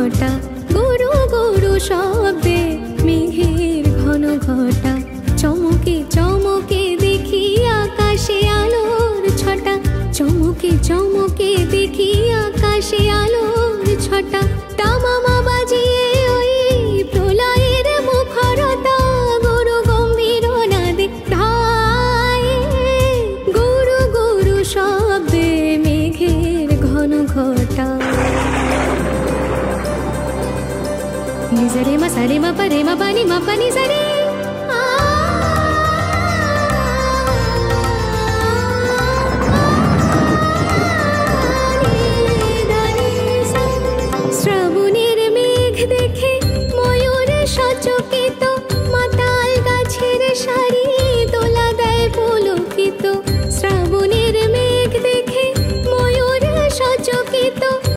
ঘটা গুরু গুরু শব্দে মেঘের ঘন ঘটা চমকে চমকে দেখি আকাশে আলোর ছটা চমকে চমকে দেখি আকাশে আলোর ছটা তামামা বাজিয়ে ওই প্রলয়ের মুখরতা গুরু গম্ভীর নাদে ধায়ে গুরু গুরু শব্দে মেঘের ঘন ঘটা নিজারে মা সারে মা পারে মা পানি সরে